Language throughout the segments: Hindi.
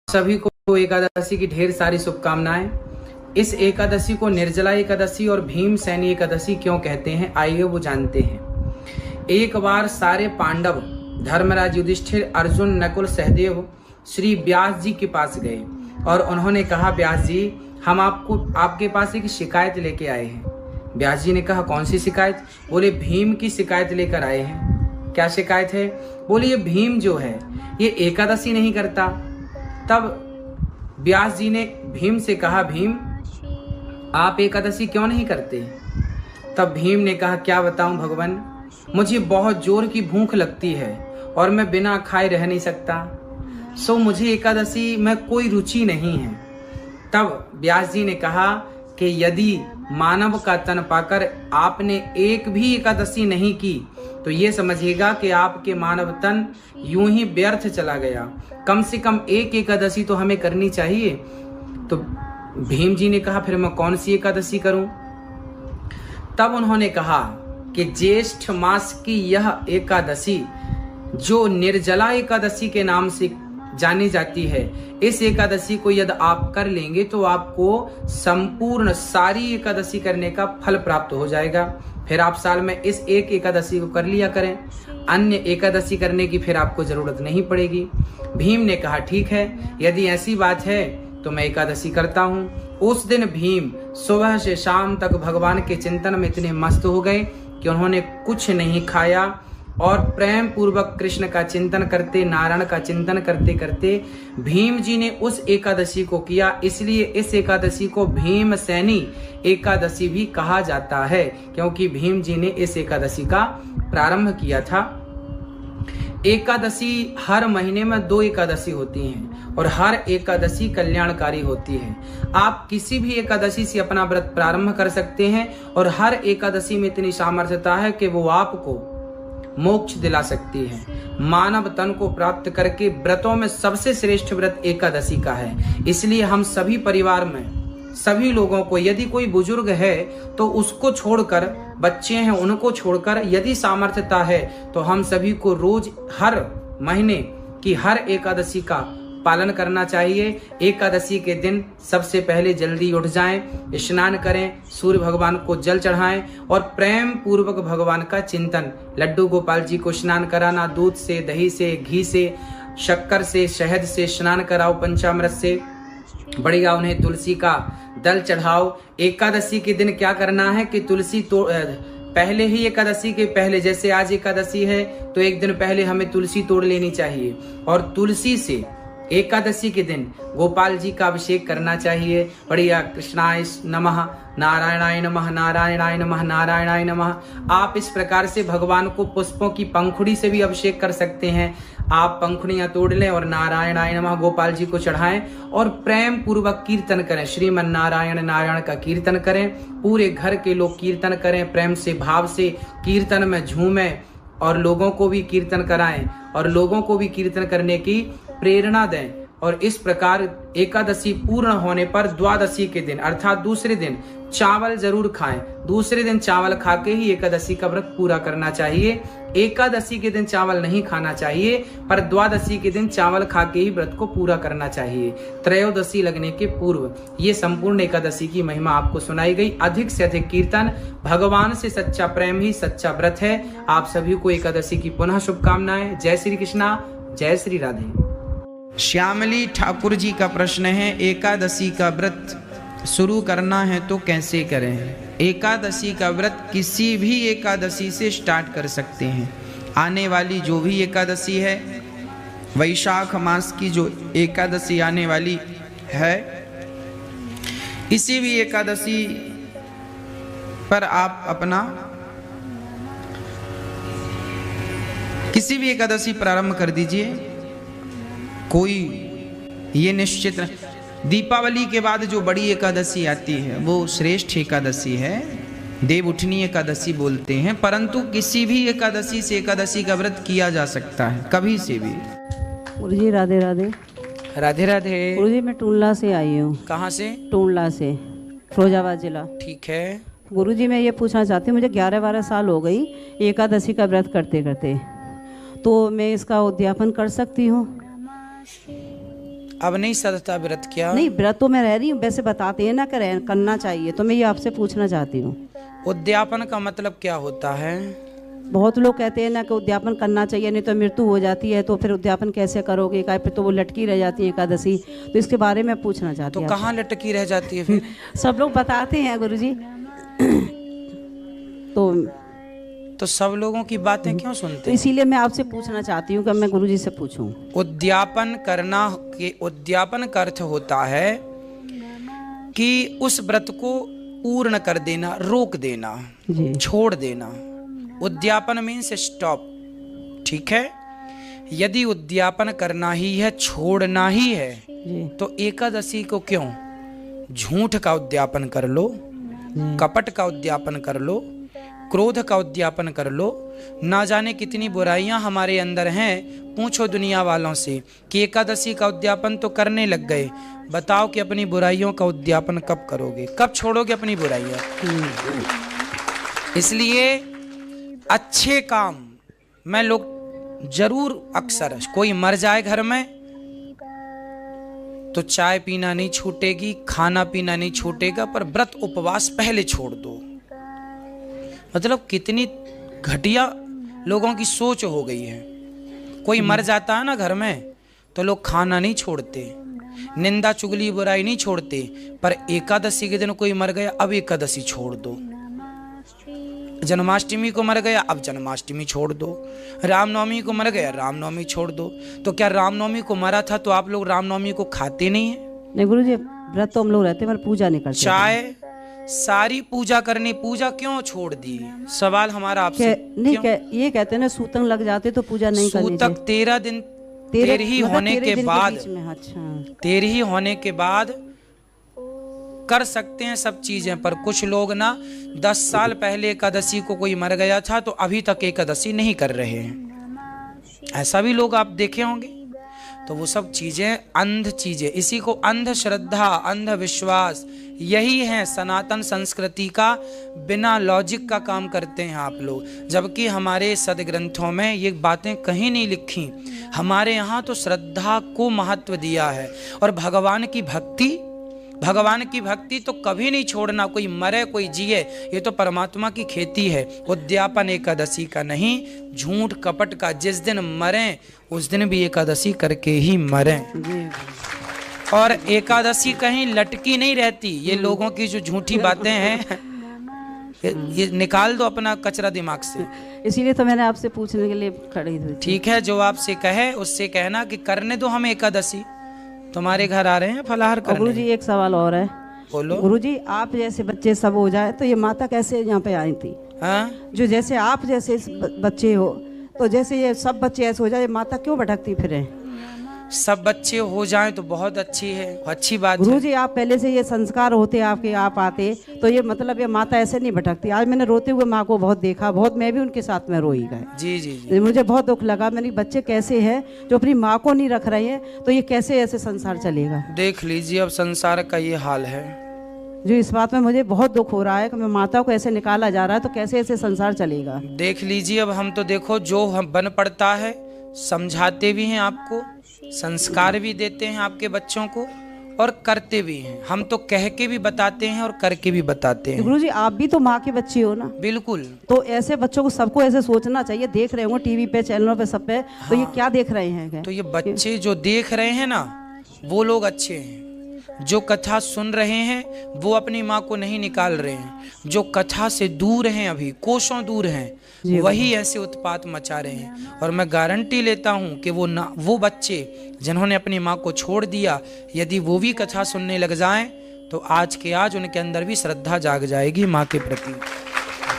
सभी को एकादशी की ढेर सारी शुभकामनाएं। इस एकादशी को निर्जला एकादशी और भीमसेनी एकादशी क्यों कहते हैं, आइए वो जानते हैं। एक बार सारे पांडव धर्मराज युधिष्ठिर, अर्जुन, नकुल, सहदेव श्री व्यास जी के पास गए और उन्होंने कहा, व्यास जी हम आपके पास एक शिकायत लेके आए हैं। व्यास जी ने कहा, कौन सी शिकायत? बोले, भीम की शिकायत लेकर आए हैं। क्या शिकायत है? बोले, ये भीम जो है ये एकादशी नहीं करता। तब व्यास जी ने भीम से कहा, भीम आप एकादशी क्यों नहीं करते? तब भीम ने कहा, क्या बताऊं भगवान, मुझे बहुत जोर की भूख लगती है और मैं बिना खाए रह नहीं सकता, सो मुझे एकादशी में कोई रुचि नहीं है। तब व्यास जी ने कहा कि यदि मानव का तन पाकर आपने एक भी एकादशी नहीं की तो ये समझिएगा कि आपके मानव तन यूं ही व्यर्थ चला गया। कम से कम एक एकादशी तो हमें करनी चाहिए। तो भीम जी ने कहा, फिर मैं कौन सी एकादशी करूं? तब उन्होंने कहा कि ज्येष्ठ मास की यह एकादशी जो निर्जला एकादशी के नाम से जानी जाती है, इस एकादशी को यदि आप कर लेंगे तो आपको संपूर्ण सारी एकादशी करने का फल प्राप्त हो जाएगा। फिर आप साल में इस एक एकादशी को कर लिया करें, अन्य एकादशी करने की फिर आपको जरूरत नहीं पड़ेगी। भीम ने कहा, ठीक है, यदि ऐसी बात है तो मैं एकादशी करता हूँ। उस दिन भीम सुबह से शाम तक भगवान के चिंतन में इतने मस्त हो गए कि उन्होंने कुछ नहीं खाया और प्रेम पूर्वक कृष्ण का चिंतन करते, नारायण का चिंतन करते करते भीम जी ने उस एकादशी को किया। इसलिए इस एकादशी को भीमसेनी एकादशी भी कहा जाता है, क्योंकि भीम जी ने इस एकादशी का प्रारंभ किया था। एकादशी हर महीने में 2 एकादशी होती हैं और हर एकादशी कल्याणकारी होती है। आप किसी भी एकादशी से अपना व्रत प्रारंभ कर सकते हैं और हर एकादशी में इतनी सामर्थ्यता है कि वो आपको मोक्ष दिला सकती है। मानव तन को प्राप्त करके व्रतों में सबसे श्रेष्ठ व्रत एकादशी का है। इसलिए हम सभी परिवार में सभी लोगों को, यदि कोई बुजुर्ग है तो उसको छोड़कर, बच्चे हैं उनको छोड़कर, यदि सामर्थ्यता है तो हम सभी को रोज हर महीने की हर एकादशी का पालन करना चाहिए। एकादशी के दिन सबसे पहले जल्दी उठ जाएं, स्नान करें, सूर्य भगवान को जल चढ़ाएं और प्रेम पूर्वक भगवान का चिंतन। लड्डू गोपाल जी को स्नान कराना, दूध से, दही से, घी से, शक्कर से, शहद से स्नान कराओ, पंचामृत से बढ़िया उन्हें तुलसी का दल चढ़ाओ। एकादशी के दिन क्या करना है कि तुलसी पहले ही एकादशी के पहले, जैसे आज एकादशी है तो एक दिन पहले हमें तुलसी तोड़ लेनी चाहिए और तुलसी से एकादशी के दिन गोपाल जी का अभिषेक करना चाहिए। बढ़िया, कृष्णाय नमः, नारायणाय नमः, नारायणाय नमः, नारायणाय नमः। आप इस प्रकार से भगवान को पुष्पों की पंखुड़ी से भी अभिषेक कर सकते हैं। आप पंखुड़ियां तोड़ लें और नारायणाय नमः गोपाल जी को चढ़ाएं और प्रेम पूर्वक कीर्तन करें। श्रीमन नारायण नारायण का कीर्तन करें। पूरे घर के लोग कीर्तन करें, प्रेम से, भाव से कीर्तन में झूमें और लोगों को भी कीर्तन कराएं और लोगों को भी कीर्तन करने की प्रेरणा दें। और इस प्रकार एकादशी पूर्ण होने पर द्वादशी के दिन अर्थात दूसरे दिन चावल जरूर खाएं। दूसरे दिन चावल खा के ही एकादशी का व्रत पूरा करना चाहिए। एकादशी के दिन चावल नहीं खाना चाहिए, पर द्वादशी के दिन चावल खा के ही व्रत को पूरा करना चाहिए, त्रयोदशी लगने के पूर्व। ये संपूर्ण एकादशी की महिमा आपको सुनाई गई। अधिक से अधिक कीर्तन, भगवान से सच्चा प्रेम ही सच्चा व्रत है। आप सभी को एकादशी की पुनः शुभकामनाएं। जय श्री कृष्णा, जय श्री राधे। श्यामली ठाकुर जी का प्रश्न है, एकादशी का व्रत शुरू करना है तो कैसे करें? एकादशी का व्रत किसी भी एकादशी से स्टार्ट कर सकते हैं। आने वाली जो भी एकादशी है, वैशाख मास की जो एकादशी आने वाली है, इसी भी एकादशी पर आप अपना किसी भी एकादशी प्रारंभ कर दीजिए। कोई ये निश्चित नहीं। दीपावली के बाद जो बड़ी एकादशी आती है वो श्रेष्ठ एकादशी है, देवउठनी एकादशी बोलते हैं, परंतु किसी भी एकादशी से एकादशी का व्रत किया जा सकता है, कभी से भी। गुरुजी राधे राधे। राधे राधे। गुरुजी मैं टूंडला से आई हूँ। कहाँ से? टूंडला से, फिरोजाबाद जिला। ठीक है गुरुजी, मैं ये पूछना चाहती हूँ, मुझे 11-12 साल हो गई एकादशी का व्रत करते करते, तो मैं इसका उद्यापन कर सकती हूँ? अब नहीं सदता व्रत क्या? नहीं, व्रत तो मैं रह रही हूँ, वैसे बताते हैं ना करें करना चाहिए, तो मैं ये आपसे पूछना चाहती हूँ। उद्यापन का मतलब क्या होता है? बहुत लोग कहते हैं ना कि उद्यापन करना चाहिए, नहीं तो मृत्यु हो जाती है, तो फिर उद्यापन कैसे करोगे, क्या फिर तो वो लटकी रह जाती है एकादशी, तो इसके बारे में पूछना चाहती तो हूँ। कहाँ लटकी रह जाती है फिर? सब लोग बताते हैं गुरुजी। तो सब लोगों की बातें क्यों सुनते तो हैं? इसीलिए मैं आपसे पूछना चाहती हूँ कि मैं गुरुजी से पूछूं। उद्यापन करना के उद्यापन का अर्थ होता है कि उस व्रत को पूर्ण कर देना, रोक देना जी। छोड़ देना। उद्यापन मीन्स स्टॉप। ठीक है, यदि उद्यापन करना ही है, छोड़ना ही है, जी। तो एकादशी को क्यों? झूठ का उद्यापन कर लो, कपट का उद्यापन कर लो, क्रोध का उद्यापन कर लो। ना जाने कितनी बुराइयां हमारे अंदर हैं। पूछो दुनिया वालों से कि एकादशी का उद्यापन तो करने लग गए, बताओ कि अपनी बुराइयों का उद्यापन कब करोगे, कब छोड़ोगे अपनी बुराइयां? इसलिए अच्छे काम में लोग जरूर, अक्सर कोई मर जाए घर में तो चाय पीना नहीं छूटेगी, खाना पीना नहीं छूटेगा, पर व्रत उपवास पहले छोड़ दो। मतलब कितनी घटिया लोगों की सोच हो गई है। कोई मर जाता है ना घर में तो लोग खाना नहीं छोड़ते, निंदा चुगली बुराई नहीं छोड़ते, पर एकादशी के दिन कोई मर गया, अब एकादशी छोड़ दो। जन्माष्टमी को मर गया, अब जन्माष्टमी छोड़ दो। रामनवमी को मर गया, रामनवमी छोड़ दो। तो क्या रामनवमी को मरा था तो आप लोग रामनवमी को खाते नहीं है? नहीं गुरुजी, व्रत तो हम लोग रहते हैं पर पूजा नहीं करते। चाय सारी पूजा करनी, पूजा क्यों छोड़ दी? सवाल हमारा आपसे नहीं ये कहते हैं ना सूतक लग जाते तो पूजा नहीं करनी चाहिए। सूतक 13 दिन तेरही होने के बाद, अच्छा, तेरही होने के बाद कर सकते हैं सब चीजें। पर कुछ लोग ना 10 साल पहले एकादशी को कोई मर गया था तो अभी तक एकादशी नहीं कर रहे हैं। ऐसा भी लोग आप देखे होंगे। तो वो सब चीजें अंध चीजें, इसी को अंधश्रद्धा, अंधविश्वास, यही है सनातन संस्कृति का बिना लॉजिक का काम करते हैं आप लोग। जबकि हमारे सदग्रंथों में ये बातें कहीं नहीं लिखी। हमारे यहाँ तो श्रद्धा को महत्व दिया है और भगवान की भक्ति तो कभी नहीं छोड़ना। कोई मरे कोई जिए, ये तो परमात्मा की खेती है। उद्यापन एकादशी का नहीं, झूठ कपट का। जिस दिन मरें उस दिन भी एकादशी करके ही मरें। और एकादशी कहीं लटकी नहीं रहती। ये लोगों की जो झूठी बातें हैं ये निकाल दो अपना कचरा दिमाग से। इसीलिए तो मैंने आपसे पूछने के लिए खड़ी हुई। ठीक है, जो आपसे कहे उससे कहना कि करने दो हमें एकादशी। तुम्हारे घर आ रहे हैं फलाहार करने। गुरुजी एक सवाल और है। बोलो। गुरुजी आप जैसे बच्चे सब हो जाए तो ये माता कैसे यहाँ पे आई थी? हाँ? जो जैसे आप जैसे बच्चे हो तो जैसे ये सब बच्चे ऐसे हो जाए, माता क्यों भटकती फिरे? सब बच्चे हो जाएं तो बहुत अच्छी है, अच्छी बात है। गुरुजी आप पहले से ये संस्कार होते आपके, आप आते तो ये मतलब ये माता ऐसे नहीं भटकती। आज मैंने रोते हुए माँ को बहुत देखा, बहुत मैं भी उनके साथ में रोई गए। जी जी जी। मुझे बहुत दुख लगा। मैंने बच्चे कैसे हैं जो अपनी माँ को नहीं रख रहे हैं, तो ये कैसे ऐसे संसार चलेगा? देख लीजिए अब संसार का ये हाल है। जो इस बात में मुझे बहुत दुख हो रहा है कि मैं माता को ऐसे निकाला जा रहा है, तो कैसे ऐसे संसार चलेगा? देख लीजिए अब हम तो देखो जो हम बन पड़ता है, समझाते भी हैं आपको, संस्कार भी देते हैं आपके बच्चों को और करते भी हैं। हम तो कह के भी बताते हैं और करके भी बताते हैं। गुरुजी आप भी तो माँ के बच्चे हो ना? बिल्कुल। तो ऐसे बच्चों को सबको ऐसे सोचना चाहिए। देख रहे हो टीवी पे, चैनलों पे, सब पे। हाँ। तो ये क्या देख रहे हैं? तो ये बच्चे जो देख रहे हैं ना, वो लोग अच्छे हैं। जो कथा सुन रहे हैं वो अपनी माँ को नहीं निकाल रहे हैं। जो कथा से दूर हैं, अभी कोसों दूर हैं, वही ऐसे उत्पात मचा रहे हैं। और मैं गारंटी लेता हूं कि वो बच्चे जिन्होंने अपनी माँ को छोड़ दिया, यदि वो भी कथा सुनने लग जाएं तो आज के आज उनके अंदर भी श्रद्धा जाग जाएगी माँ के प्रति।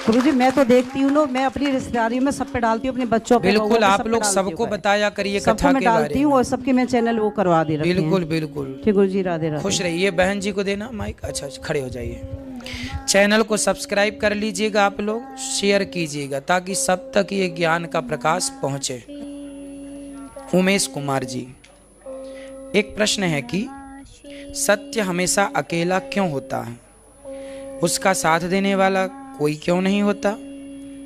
गुरुजी मैं तो देखती हूँ, मैं अपनी रिश्तेदारी में सब पे डालती हूँ, अपने बच्चों पे। बिल्कुल आप लोग सबको बताया करिए कथा के बारे में। डालती हूँ और सबके मैं चैनल वो करवा दे रही हूँ। बिल्कुल बिल्कुल। ठीक गुरुजी, राधे राधे। खुश रहिए। बहन जी को देना माइक। अच्छा खड़े हो जाइए। चैनल को सब्सक्राइब कर लीजिएगा आप लोग, शेयर कीजिएगा ताकि सब तक ये ज्ञान का प्रकाश पहुंचे। उमेश कुमार जी, एक प्रश्न है कि सत्य हमेशा अकेला क्यों होता है? उसका साथ देने वाला कोई क्यों नहीं होता?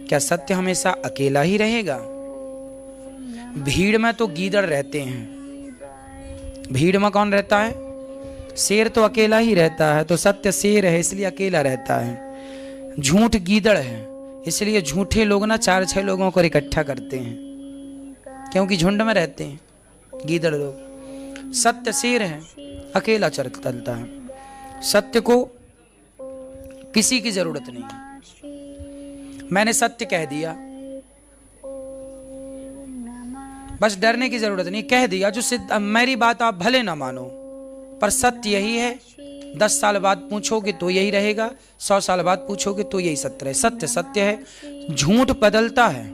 क्या सत्य हमेशा अकेला ही रहेगा? भीड़ में तो गीदड़ रहते हैं, भीड़ में कौन रहता है? शेर तो अकेला ही रहता है, तो सत्य शेर है इसलिए अकेला रहता है। झूठ गीदड़ है, इसलिए झूठे लोग ना 4-6 लोगों को इकट्ठा करते हैं, क्योंकि झुंड में रहते हैं गीदड़ लोग। सत्य शेर है, अकेला चलता है। सत्य को किसी की जरूरत नहीं है। मैंने सत्य कह दिया, बस डरने की जरूरत नहीं, कह दिया। जो सिद्ध, मेरी बात आप भले ना मानो, पर सत्य यही है। 10 साल बाद पूछोगे तो यही रहेगा, 100 साल बाद पूछोगे तो यही सत्य है। सत्य सत्य है। झूठ बदलता है,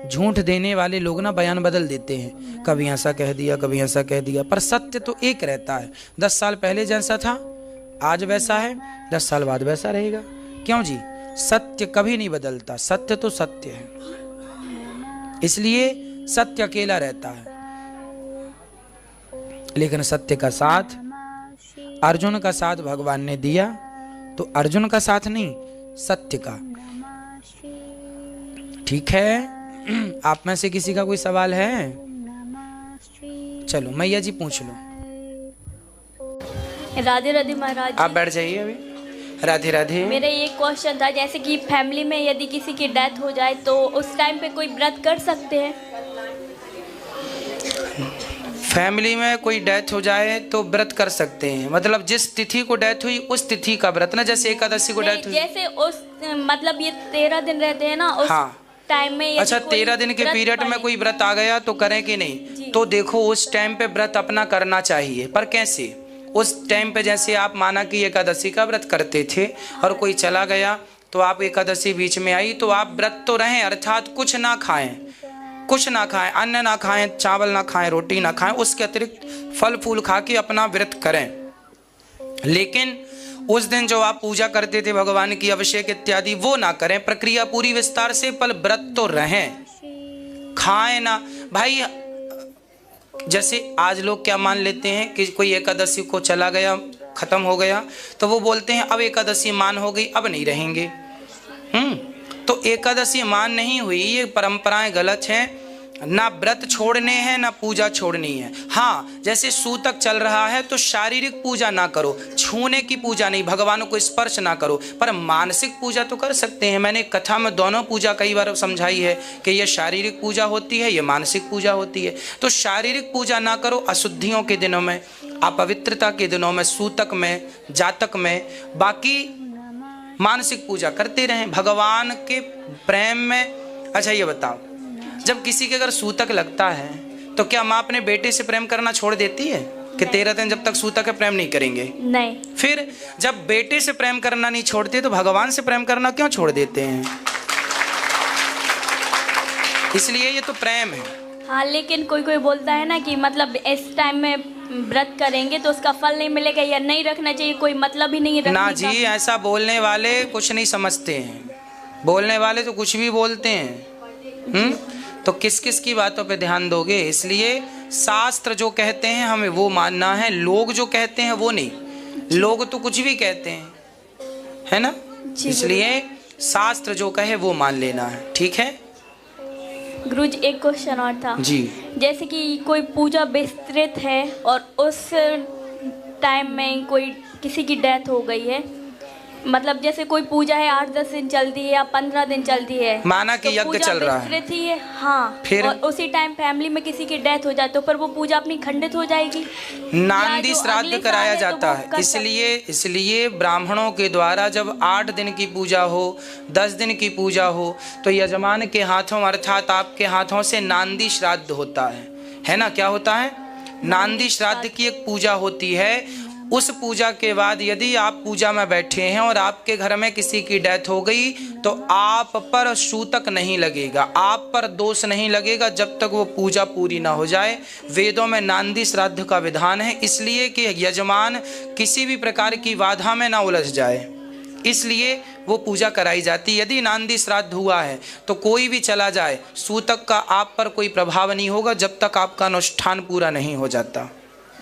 झूठ देने वाले लोग ना बयान बदल देते हैं, कभी ऐसा कह दिया कभी ऐसा कह दिया, पर सत्य तो एक रहता है। 10 साल पहले जैसा था आज वैसा है, 10 साल बाद वैसा रहेगा। क्यों जी? सत्य कभी नहीं बदलता, सत्य तो सत्य है, इसलिए सत्य अकेला रहता है। लेकिन सत्य का साथ, अर्जुन का साथ भगवान ने दिया, तो अर्जुन का साथ नहीं, सत्य का। ठीक है, आप में से किसी का कोई सवाल है? चलो मैया जी पूछ लो। राधे राधे महाराज। आप बैठ जाइए अभी। राधे राधे। मेरा ये क्वेश्चन था, जैसे कि फैमिली में यदि किसी की डेथ हो जाए तो उस टाइम पे कोई व्रत कर सकते हैं? फैमिली में कोई डेथ हो जाए तो व्रत कर सकते हैं, मतलब जिस तिथि को डेथ हुई उस तिथि का व्रत ना, जैसे एकादशी को डेथ हुई, जैसे उस मतलब ये 13 दिन रहते हैं ना उस टाइम में। अच्छा, 13 दिन के पीरियड में कोई व्रत आ गया तो करें कि नहीं? तो देखो उस टाइम पे व्रत अपना करना चाहिए, पर कैसे? उस टाइम पे जैसे आप माना कि एकादशी का व्रत करते थे और कोई चला गया, तो आप एकादशी बीच में आई तो आप व्रत तो रहें, अर्थात कुछ ना खाएं, कुछ ना खाएं, अन्न ना खाएं, चावल ना खाएं, रोटी ना खाएं, उसके अतिरिक्त फल फूल खा के अपना व्रत करें। लेकिन उस दिन जो आप पूजा करते थे भगवान की, अभिषेक इत्यादि, वो ना करें। प्रक्रिया पूरी विस्तार से, पर व्रत तो रहें, खाएं ना भाई। जैसे आज लोग क्या मान लेते हैं कि कोई एकादशी को चला गया, खत्म हो गया, तो वो बोलते हैं अब एकादशी मान हो गई, अब नहीं रहेंगे। तो एकादशी मान नहीं हुई, ये परंपराएं गलत हैं। ना व्रत छोड़ने हैं ना पूजा छोड़नी है। हाँ, जैसे सूतक चल रहा है तो शारीरिक पूजा ना करो, छूने की पूजा नहीं, भगवान को स्पर्श ना करो, पर मानसिक पूजा तो कर सकते हैं। मैंने कथा में दोनों पूजा कई बार समझाई है कि ये शारीरिक पूजा होती है, ये मानसिक पूजा होती है। तो शारीरिक पूजा ना करो अशुद्धियों के दिनों में, अपवित्रता के दिनों में, सूतक में, जातक में। बाकी मानसिक पूजा करते रहें भगवान के प्रेम में। अच्छा ये बताओ, जब किसी के अगर सूतक लगता है तो क्या माँ अपने बेटे से प्रेम करना छोड़ देती है कि 13 दिन जब तक सूतक है प्रेम नहीं करेंगे? नहीं। फिर जब बेटे से प्रेम करना नहीं छोड़ते तो भगवान से प्रेम करना क्यों छोड़ देते हैं? इसलिए ये तो प्रेम है। हाँ, लेकिन कोई कोई बोलता है ना कि मतलब इस टाइम में व्रत करेंगे तो उसका फल नहीं मिलेगा या नहीं रखना चाहिए, कोई मतलब ही नहीं रखने ना जी, ऐसा बोलने वाले कुछ नहीं समझते हैं, बोलने वाले तो कुछ भी बोलते हैं। तो किस किस की बातों पे ध्यान दोगे? इसलिए शास्त्र जो कहते हैं हमें वो मानना है, लोग जो कहते हैं वो नहीं। लोग तो कुछ भी कहते हैं, है ना? इसलिए शास्त्र जो कहे वो मान लेना है। ठीक है गुरुजी, एक क्वेश्चन और था जी। जैसे कि कोई पूजा विस्तृत है और उस टाइम में कोई किसी की डेथ हो गई है, मतलब जैसे कोई पूजा है 8-10 दिन चलती है या 15 दिन चलती है, माना कि यज्ञ चल रहा है, विस्तृत ही है। हाँ, फिर और उसी टाइम फैमिली में किसी की डेथ हो जाए तो पर वो पूजा अपनी खंडित हो जाएगी। नांदी श्राद्ध कराया जाता है। इसलिए ब्राह्मणों के द्वारा जब 8 दिन की पूजा हो, 10 दिन की पूजा हो, तो यजमान के हाथों अर्थात आपके हाथों से नांदी श्राद्ध होता है ना? क्या होता है? नांदी श्राद्ध की एक पूजा होती है। उस पूजा के बाद यदि आप पूजा में बैठे हैं और आपके घर में किसी की डेथ हो गई तो आप पर सूतक नहीं लगेगा, आप पर दोष नहीं लगेगा जब तक वो पूजा पूरी ना हो जाए। वेदों में नांदी श्राद्ध का विधान है, इसलिए कि यजमान किसी भी प्रकार की बाधा में ना उलझ जाए, इसलिए वो पूजा कराई जाती। यदि नांदी श्राद्ध हुआ है तो कोई भी चला जाए, सूतक का आप पर कोई प्रभाव नहीं होगा जब तक आपका अनुष्ठान पूरा नहीं हो जाता।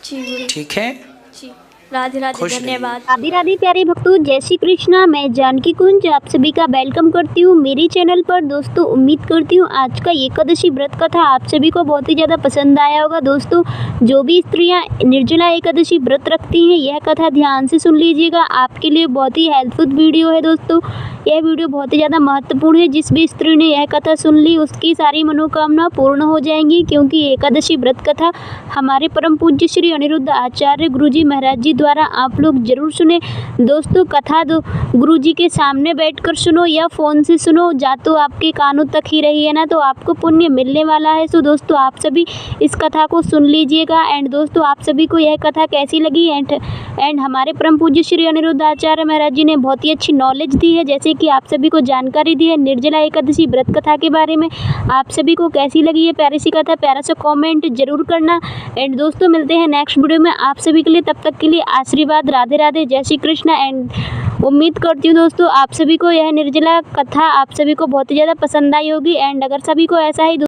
जी। ठीक है जी। राधे राधे, खुश रहिए। धन्यवाद। राधे राधे प्यारे भक्तों, जय श्री कृष्णा। मैं जानकी कुंज आप सभी का वेलकम करती हूँ मेरे चैनल पर। दोस्तों उम्मीद करती हूँ आज का एकादशी व्रत कथा आप सभी को बहुत ही ज़्यादा पसंद आया होगा। दोस्तों जो भी स्त्रियाँ निर्जला एकादशी व्रत रखती हैं यह कथा ध्यान से सुन लीजिएगा, आपके लिए बहुत ही हेल्पफुल वीडियो है। दोस्तों यह वीडियो बहुत ही ज़्यादा महत्वपूर्ण है, जिस भी स्त्री ने यह कथा सुन ली उसकी सारी मनोकामना पूर्ण हो जाएंगी, क्योंकि एकादशी व्रत कथा हमारे परम पूज्य श्री अनिरुद्ध आचार्य गुरुजी महाराज जी द्वारा आप लोग जरूर सुने। दोस्तों कथा गुरुजी के सामने बैठकर सुनो या फ़ोन से सुनो, जा तो आपके कानों तक ही रही है ना, तो आपको पुण्य मिलने वाला है। सो दोस्तों आप सभी इस कथा को सुन लीजिएगा। एंड दोस्तों आप सभी को यह कथा कैसी लगी एंड हमारे परम पूज्य श्री अनिरुद्ध आचार्य महाराज जी ने बहुत ही अच्छी नॉलेज दी है, जैसे कि आप सभी को जानकारी दी है निर्जला एकादशी व्रत कथा के बारे में। आप सभी को कैसी लगी है प्यारी सी कथा, प्यारा सा कमेंट जरूर करना। एंड दोस्तों मिलते हैं नेक्स्ट वीडियो में आप सभी के लिए, तब तक के लिए आशीर्वाद। राधे राधे, जय श्री कृष्ण। एंड उम्मीद करती हूँ दोस्तों आप सभी को यह निर्जला कथा आप सभी को बहुत ही ज़्यादा पसंद आई होगी। एंड अगर सभी को ऐसा ही